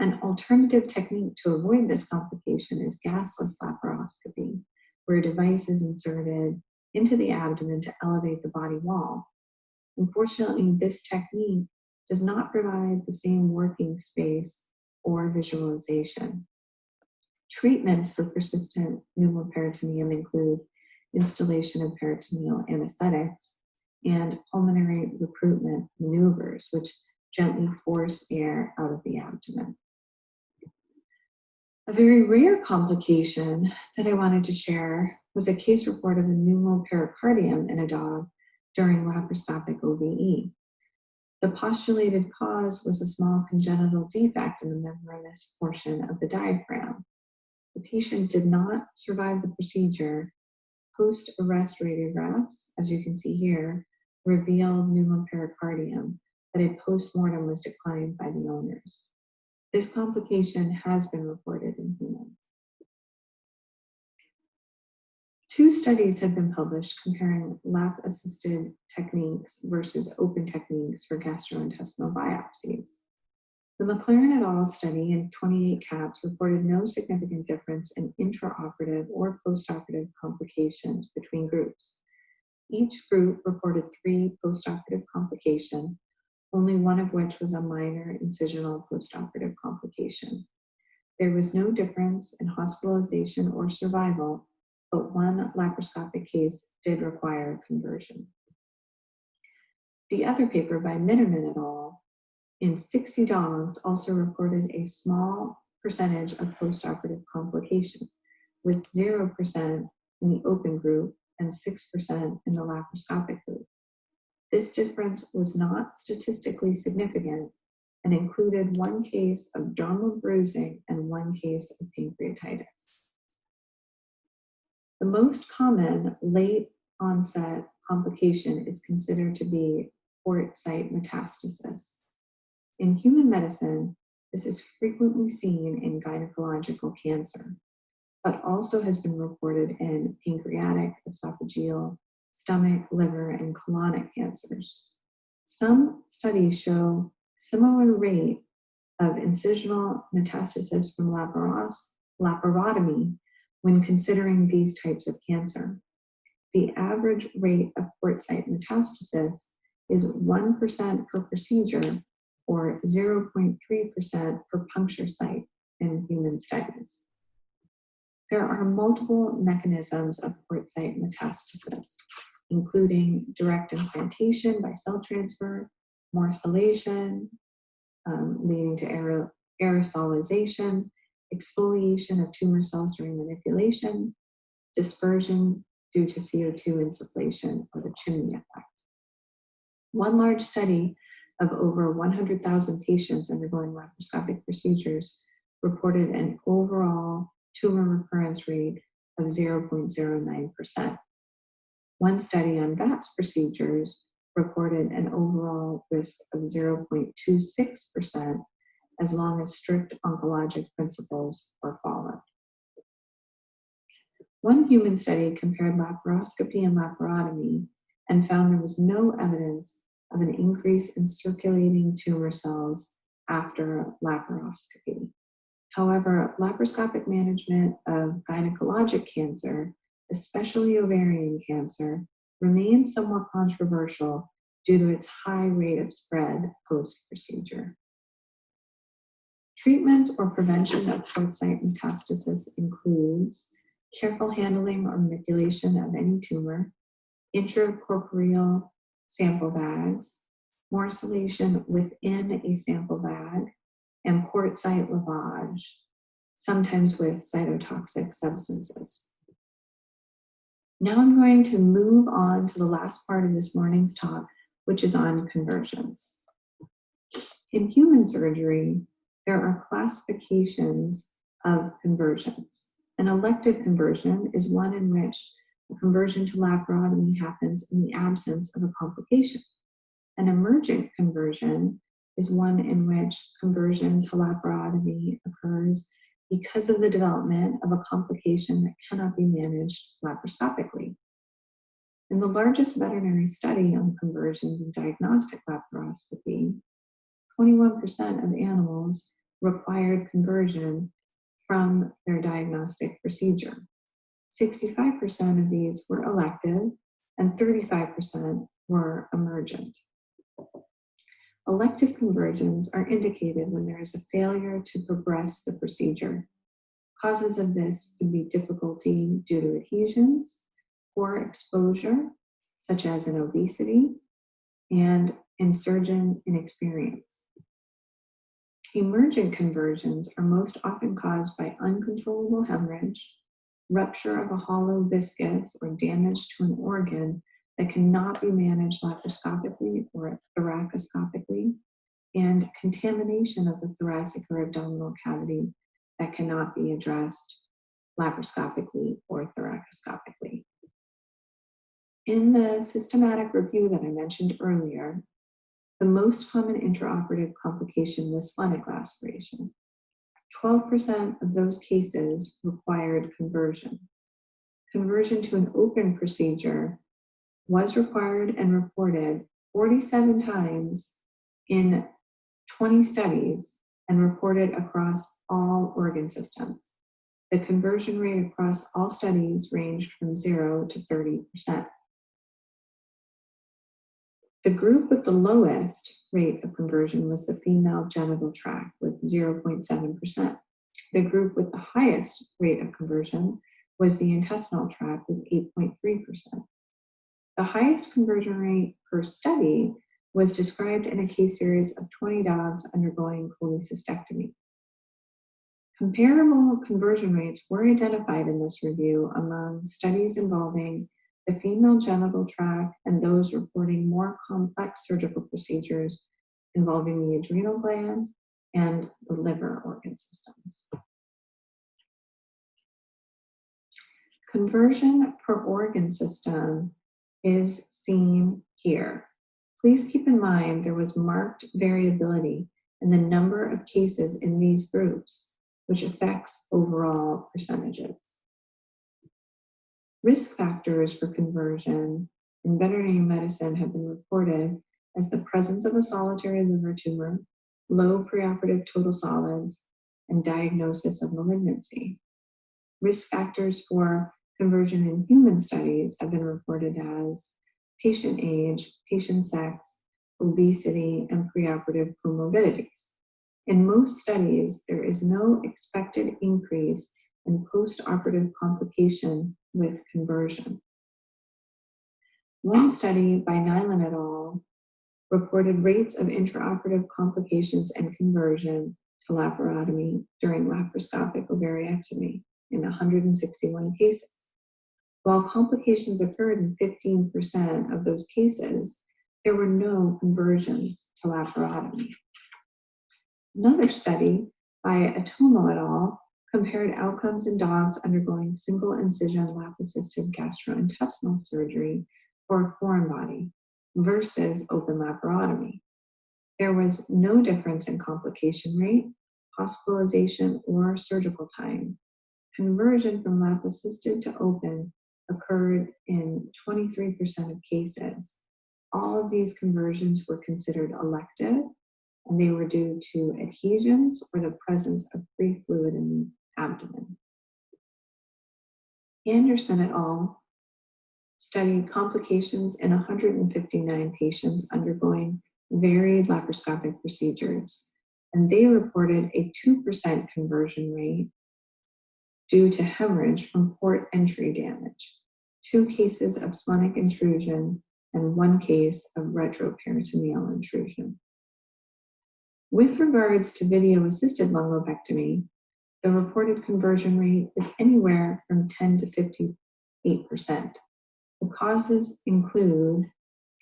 An alternative technique to avoid this complication is gasless laparoscopy, where a device is inserted into the abdomen to elevate the body wall. Unfortunately, this technique does not provide the same working space or visualization. Treatments for persistent pneumoperitoneum include installation of peritoneal anesthetics and pulmonary recruitment maneuvers, which gently force air out of the abdomen. A very rare complication that I wanted to share was a case report of a pneumopericardium in a dog during laparoscopic OBE. The postulated cause was a small congenital defect in the membranous portion of the diaphragm. The patient did not survive the procedure. Post-arrest radiographs, as you can see here, revealed pneumopericardium, but a post-mortem was declined by the owners. This complication has been reported in humans. 2 studies have been published comparing lap-assisted techniques versus open techniques for gastrointestinal biopsies. The McClaran et al. Study in 28 cats reported no significant difference in intraoperative or postoperative complications between groups. Each group reported 3 postoperative complications, only one of which was a minor incisional postoperative complication. There was no difference in hospitalization or survival, but one laparoscopic case did require conversion. The other paper by Mitterman et al. In 60 dogs also reported a small percentage of postoperative complication, with 0% in the open group and 6% in the laparoscopic group. This difference was not statistically significant and included 1 case of dermal bruising and 1 case of pancreatitis. The most common late onset complication is considered to be port site metastasis. In human medicine, this is frequently seen in gynecological cancer, but also has been reported in pancreatic, esophageal, stomach, liver, and colonic cancers. Some studies show similar rate of incisional metastasis from laparotomy when considering these types of cancer. The average rate of port site metastasis is 1% per procedure, or 0.3% per puncture site in human studies. There are multiple mechanisms of port site metastasis, including direct implantation by cell transfer, morcellation, leading to aerosolization, exfoliation of tumor cells during manipulation, dispersion due to CO2 insufflation, or the chimney effect. One large study of over 100,000 patients undergoing laparoscopic procedures reported an overall tumor recurrence rate of 0.09%. One study on VATS procedures reported an overall risk of 0.26% as long as strict oncologic principles were followed. One human study compared laparoscopy and laparotomy and found there was no evidence of an increase in circulating tumor cells after laparoscopy. However, laparoscopic management of gynecologic cancer, especially ovarian cancer, remains somewhat controversial due to its high rate of spread post-procedure. Treatment or prevention of port site metastasis includes careful handling or manipulation of any tumor, intracorporeal sample bags, morcellation within a sample bag, and port site lavage, sometimes with cytotoxic substances. Now I'm going to move on to the last part of this morning's talk, which is on conversions. In human surgery, there are classifications of conversions. An elective conversion is one in which a conversion to laparotomy happens in the absence of a complication. An emergent conversion is one in which conversion to laparotomy occurs because of the development of a complication that cannot be managed laparoscopically. In the largest veterinary study on conversions in diagnostic laparoscopy, 21% of animals required conversion from their diagnostic procedure. 65% of these were elective and 35% were emergent. Elective conversions are indicated when there is a failure to progress the procedure. Causes of this could be difficulty due to adhesions, poor exposure, such as in obesity, and surgeon inexperience. Emergent conversions are most often caused by uncontrollable hemorrhage, rupture of a hollow viscus, or damage to an organ that cannot be managed laparoscopically or thoracoscopically, and contamination of the thoracic or abdominal cavity that cannot be addressed laparoscopically or thoracoscopically. In the systematic review that I mentioned earlier, the most common intraoperative complication was splenic laceration. 12% of those cases required conversion. Conversion to an open procedure was required and reported 47 times in 20 studies and reported across all organ systems. The conversion rate across all studies ranged from 0 to 30%. The group with the lowest rate of conversion was the female genital tract with 0.7%. The group with the highest rate of conversion was the intestinal tract with 8.3%. The highest conversion rate per study was described in a case series of 20 dogs undergoing cholecystectomy. Comparable conversion rates were identified in this review among studies involving the female genital tract and those reporting more complex surgical procedures involving the adrenal gland and the liver organ systems. Conversion per organ system is seen here. Please keep in mind there was marked variability in the number of cases in these groups, which affects overall percentages. Risk factors for conversion in veterinary medicine have been reported as the presence of a solitary liver tumor, low preoperative total solids, and diagnosis of malignancy. Risk factors for conversion in human studies have been reported as patient age, patient sex, obesity, and preoperative comorbidities. In most studies, there is no expected increase in postoperative complication with conversion. One study by Nyland et al. Reported rates of intraoperative complications and conversion to laparotomy during laparoscopic ovariectomy in 161 cases. While complications occurred in 15% of those cases, there were no conversions to laparotomy. Another study by Atomo et al. Compared outcomes in dogs undergoing single incision lap-assisted gastrointestinal surgery for a foreign body versus open laparotomy. There was no difference in complication rate, hospitalization, or surgical time. Conversion from lap-assisted to open occurred in 23% of cases. All of these conversions were considered elective, and they were due to adhesions or the presence of free fluid in the abdomen. Anderson et al. Studied complications in 159 patients undergoing varied laparoscopic procedures, and they reported a 2% conversion rate due to hemorrhage from port entry damage, 2 cases of splenic intrusion, and 1 case of retroperitoneal intrusion. With regards to video-assisted lungobectomy, the reported conversion rate is anywhere from 10 to 58%. The causes include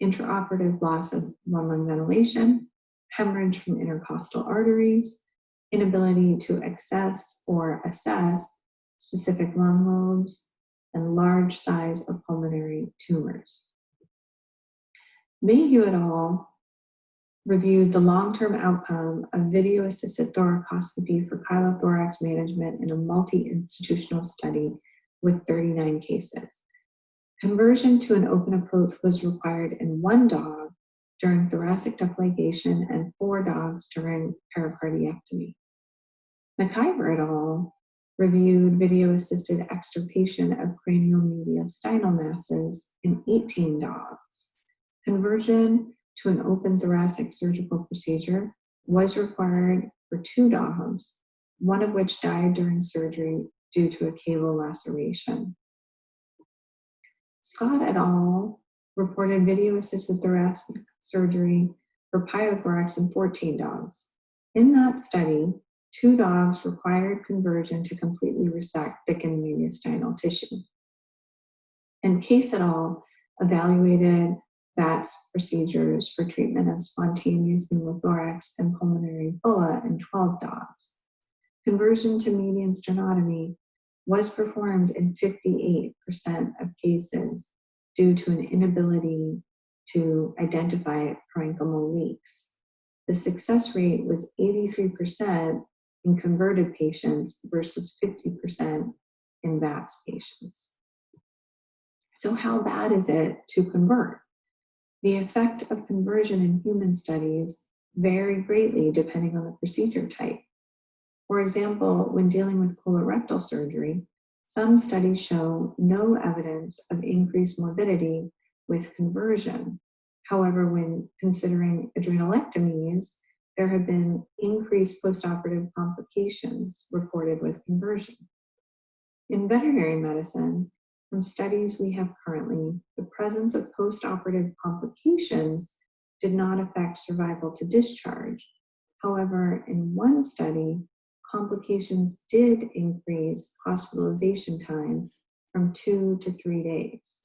intraoperative loss of one-lung ventilation, hemorrhage from intercostal arteries, inability to access or assess specific lung lobes, and large size of pulmonary tumors. Mayhew et al. Reviewed the long-term outcome of video-assisted thoracoscopy for chylothorax management in a multi-institutional study with 39 cases. Conversion to an open approach was required in 1 dog during thoracic duct ligation and 4 dogs during pericardiectomy. McIver et al. Reviewed video-assisted extirpation of craniomediastinal masses in 18 dogs. Conversion to an open thoracic surgical procedure was required for 2 dogs, one of which died during surgery due to a cable laceration. Scott et al. Reported video-assisted thoracic surgery for pyothorax in 14 dogs. In that study, 2 dogs required conversion to completely resect thickened mediastinal tissue. And Case et al. Evaluated VES procedures for treatment of spontaneous pneumothorax and pulmonary bulla in 12 dogs. Conversion to median sternotomy was performed in 58% of cases due to an inability to identify parenchymal leaks. The success rate was 83% in converted patients versus 50% in VATS patients. So how bad is it to convert? The effect of conversion in human studies vary greatly depending on the procedure type. For example, when dealing with colorectal surgery, some studies show no evidence of increased morbidity with conversion. However, when considering adrenalectomies, there have been increased postoperative complications reported with conversion. In veterinary medicine, from studies we have currently, the presence of postoperative complications did not affect survival to discharge. However, in one study, complications did increase hospitalization time from 2 to 3 days.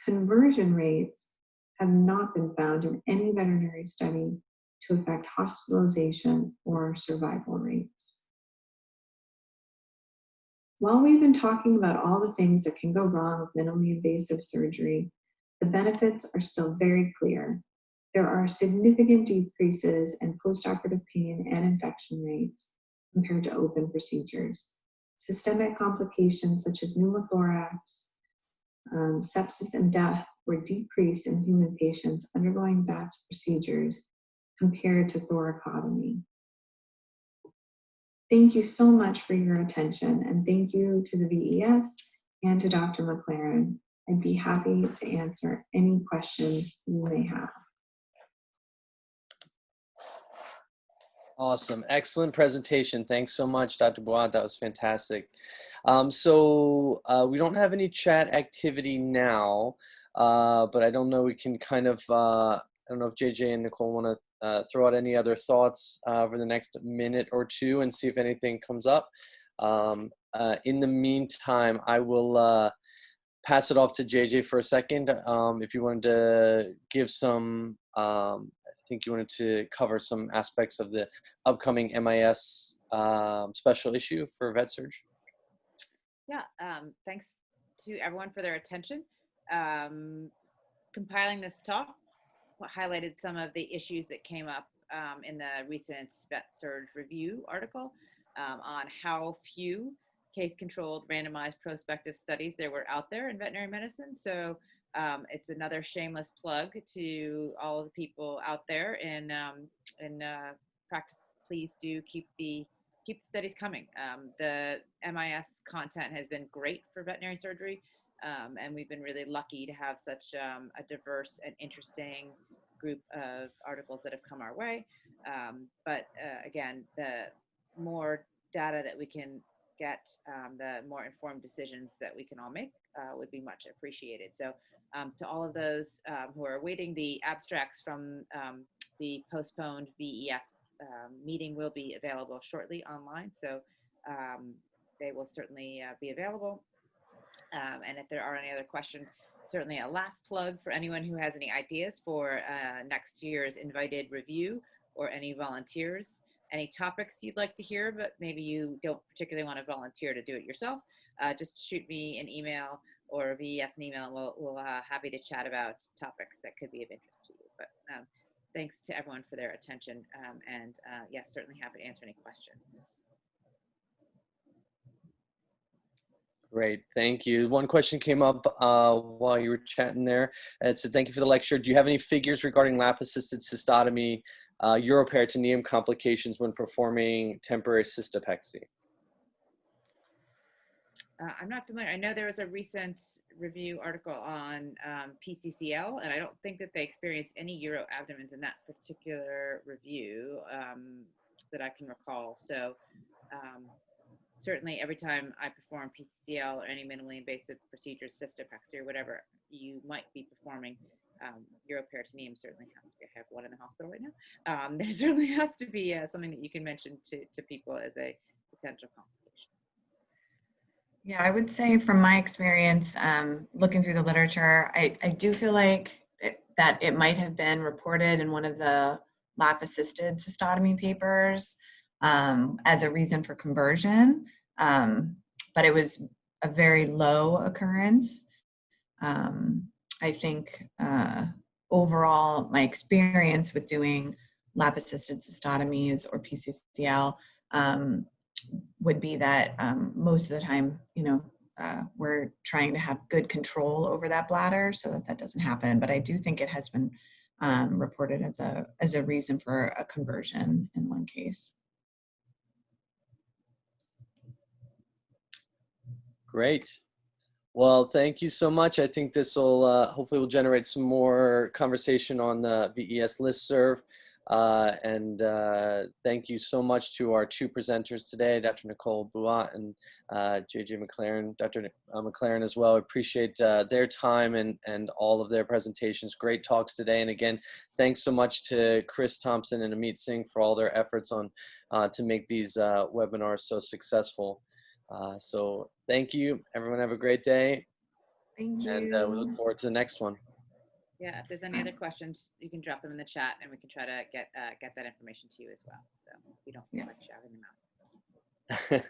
Conversion rates have not been found in any veterinary study to affect hospitalization or survival rates. While we've been talking about all the things that can go wrong with minimally invasive surgery, the benefits are still very clear. There are significant decreases in postoperative pain and infection rates compared to open procedures. Systemic complications such as pneumothorax, sepsis, and death were decreased in human patients undergoing VATS procedures compared to thoracotomy. Thank you so much for your attention, and thank you to the VES and to Dr. McClaran. I'd be happy to answer any questions you may have.
Awesome. Excellent presentation. Thanks so much, Dr. Buote. That was fantastic. We don't have any chat activity now, but I don't know, we can kind of, I don't know if JJ and Nicole want to throw out any other thoughts over the next minute or two and see if anything comes up. In the meantime, I will pass it off to JJ for a second. If you wanted to give some, I think you wanted to cover some aspects of the upcoming MIS special issue for vet surge.
Yeah, thanks to everyone for their attention. Compiling this talk highlighted some of the issues that came up in the recent vet surge review article on how few case-controlled randomized prospective studies there were out there in veterinary medicine. So it's another shameless plug to all of the people out there in practice. Please do keep the studies coming. The MIS content has been great for veterinary surgery, and we've been really lucky to have such a diverse and interesting group of articles that have come our way. Again, the more data that we can get, the more informed decisions that we can all make would be much appreciated. So to all of those who are awaiting the abstracts from the postponed VES meeting will be available shortly online. So they will certainly be available. And if there are any other questions, certainly a last plug for anyone who has any ideas for next year's invited review, or any volunteers, any topics you'd like to hear, but maybe you don't particularly want to volunteer to do it yourself, just shoot me an email or a VES an email, and we'll happy to chat about topics that could be of interest to you. But thanks to everyone for their attention, and yes, certainly happy to answer any questions.
Great, thank you. One question came up while you were chatting there. It said, thank you for the lecture. Do you have any figures regarding lap-assisted cystotomy, uroperitoneum complications when performing temporary cystopexy?
I'm not familiar. I know there was a recent review article on PCCL, and I don't think that they experienced any uroabdomens in that particular review that I can recall. So certainly every time I perform PCCL or any minimally invasive procedures, cystopexy or whatever you might be performing, uroperitoneum certainly has to be. I have one in the hospital right now. There certainly has to be something that you can mention to people as a potential complication.
Yeah, I would say from my experience, looking through the literature, I do feel like that it might have been reported in one of the lap-assisted cystotomy papers as a reason for conversion, but it was a very low occurrence. I think overall, my experience with doing lap-assisted cystotomies or PCCL would be that most of the time, we're trying to have good control over that bladder so that that doesn't happen. But I do think it has been reported as a reason for a conversion in one case.
Great. Well, thank you so much. I think this will hopefully will generate some more conversation on the VES listserv. Thank you so much to our two presenters today, Dr. Nicole Buote and JJ McClaran, Dr. McClaran as well. I appreciate their time and all of their presentations. Great talks today. And again, thanks so much to Chris Thompson and Amit Singh for all their efforts on to make these webinars so successful. So thank you. Everyone have a great day.
Thank you.
And we look forward to the next one.
Yeah, if there's any other questions, you can drop them in the chat, and we can try to get that information to you as well. So we don't feel like shouting them out.